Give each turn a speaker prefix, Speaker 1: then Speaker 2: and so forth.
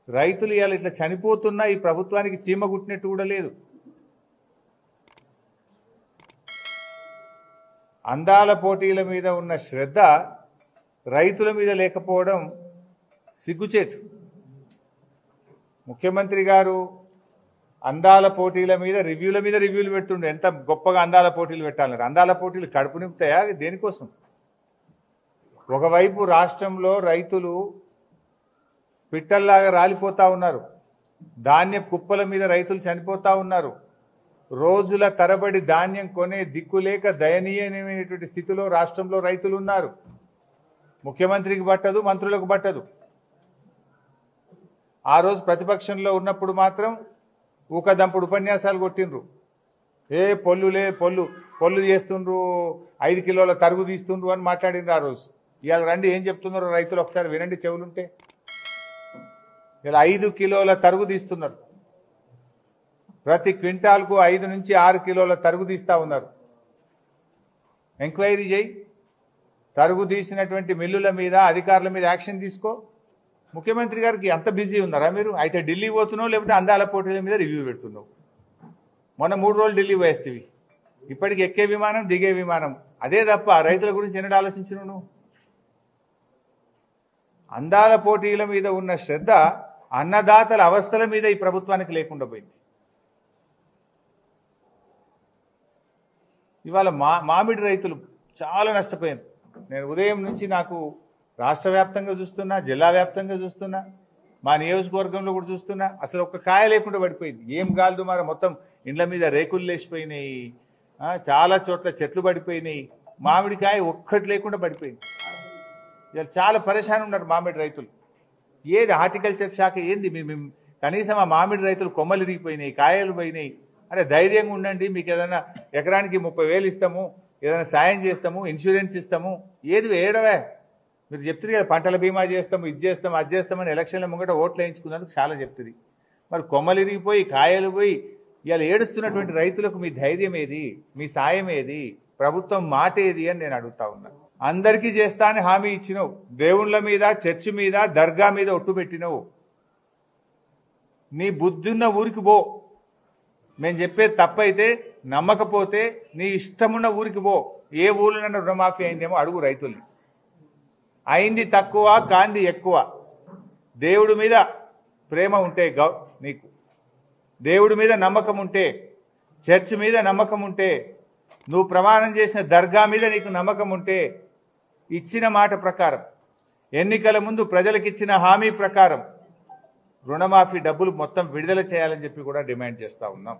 Speaker 1: రైతులు ఇవాళ ఇట్లా చనిపోతున్నా ఈ ప్రభుత్వానికి చీమ గుట్టినట్టు కూడా లేదు. అందాల పోటీల మీద ఉన్న శ్రద్ధ రైతుల మీద లేకపోవడం సిగ్గుచేటు. ముఖ్యమంత్రి గారు అందాల పోటీల మీద రివ్యూలు పెడుతుండే. ఎంత గొప్పగా అందాల పోటీలు పెట్టాలన్నారు. అందాల పోటీలు కడుపు నింపుతాయా? దేనికోసం? ఒకవైపు రాష్ట్రంలో రైతులు పిట్టల్లాగా రాలిపోతా ఉన్నారు. ధాన్య కుప్పల మీద రైతులు చనిపోతా ఉన్నారు. రోజుల తరబడి ధాన్యం కొనే దిక్కులేక దయనీయమైనటువంటి స్థితిలో రాష్ట్రంలో రైతులు ఉన్నారు. ముఖ్యమంత్రికి పట్టదు, మంత్రులకు పట్టదు. ఆ రోజు ప్రతిపక్షంలో ఉన్నప్పుడు మాత్రం ఊకదంపుడు ఉపన్యాసాలు కొట్టిండ్రు. పొల్లు చేస్తుండ్రు, 5 కిలోల తరుగు తీస్తుండ్రు అని మాట్లాడిండ్రు ఆ రోజు. ఇవాళ రండి ఏం చెప్తున్నారో రైతులు ఒకసారి వినండి చెవులుంటే. ఇలా 5 కిలోల తరుగు తీస్తున్నారు. ప్రతి క్వింటాల్కు 5 నుంచి 6 కిలోల తరుగు తీస్తా ఉన్నారు. ఎంక్వైరీ చేయి. తరుగు తీసినటువంటి మిల్లుల మీద అధికారుల మీద యాక్షన్ తీసుకో. ముఖ్యమంత్రి గారికి అంత బిజీ ఉన్నారా మీరు? అయితే ఢిల్లీ పోతున్నావు, లేకపోతే అందాల పోటీల మీద రివ్యూ పెడుతున్నావు. మొన్న 3 రోజులు ఢిల్లీ పోయేస్తేవి. ఇప్పటికి ఎక్కే విమానం, దిగే విమానం. అదే తప్ప రైతుల గురించి ఎన్నడూ ఆలోచించను నువ్వు? అందాల పోటీల మీద ఉన్న శ్రద్ధ అన్నదాతల అవస్థల మీద ఈ ప్రభుత్వానికి లేకుండా పోయింది. ఇవాళ మామిడి రైతులు చాలా నష్టపోయారు. నేను ఉదయం నుంచి నాకు రాష్ట్ర వ్యాప్తంగా చూస్తున్నా, జిల్లా వ్యాప్తంగా చూస్తున్నా, మా నియోజకవర్గంలో కూడా చూస్తున్నా. అసలు ఒక్క కాయ లేకుండా పడిపోయింది. ఏం గాలి దుమార, మొత్తం ఇండ్ల మీద రేకులు లేచిపోయినాయి. చాలా చోట్ల చెట్లు పడిపోయినాయి. మామిడికాయ ఒక్కటి లేకుండా పడిపోయింది. ఇలా చాలా పరేషాన్ ఉన్నారు మామిడి రైతులు. ఏది హార్టికల్చర్ శాఖ ఏంది? కనీసం ఆ మామిడి రైతులు కొమ్మలు ఇరిగిపోయినాయి, కాయలు పోయినాయి. అరే ధైర్యంగా ఉండండి, మీకు ఏదైనా ఎకరానికి 30,000 ఇస్తాము, ఏదైనా సాయం చేస్తాము, ఇన్సూరెన్స్ ఇస్తాము. ఏది ఏడవే? మీరు చెప్తుంది కదా పంటల బీమా చేస్తాము, ఇది చేస్తాము, అది చేస్తామని ఎలక్షన్ల ముంగట ఓట్లు వేయించుకున్నందుకు చాలా చెప్తుంది. మరి కొమ్మలు ఇరిగిపోయి కాయలు పోయి ఇవాళ ఏడుస్తున్నటువంటి రైతులకు మీ ధైర్యం ఏది? మీ సాయం ఏది? ప్రభుత్వం మాట ఏది అని నేను అడుగుతా ఉన్నా. అందరికీ చేస్తా అని హామీ ఇచ్చినావు. దేవుళ్ళ మీద, చర్చి మీద, దర్గా మీద ఒట్టు పెట్టినవు. నీ బుద్ధున్న ఊరికి పో. మేము చెప్పేది తప్పైతే, నమ్మకపోతే నీ ఇష్టమున్న ఊరికి పో. ఏ ఊళ్ళో రుణమాఫీ అయిందేమో అడుగు రైతుల్ని. అయింది తక్కువ, కాంది ఎక్కువ. దేవుడి మీద ప్రేమ ఉంటే నీకు, దేవుడి మీద నమ్మకం ఉంటే, చర్చి మీద నమ్మకం ఉంటే, నువ్వు ప్రమాణం చేసిన దర్గా మీద నీకు నమ్మకం ఉంటే, ఇచ్చిన మాట ప్రకారం, ఎన్నికల ముందు ప్రజలకు ఇచ్చిన హామీ ప్రకారం రుణమాఫీ డబ్బులు మొత్తం విడుదల చేయాలని చెప్పి కూడా డిమాండ్ చేస్తా ఉన్నాం.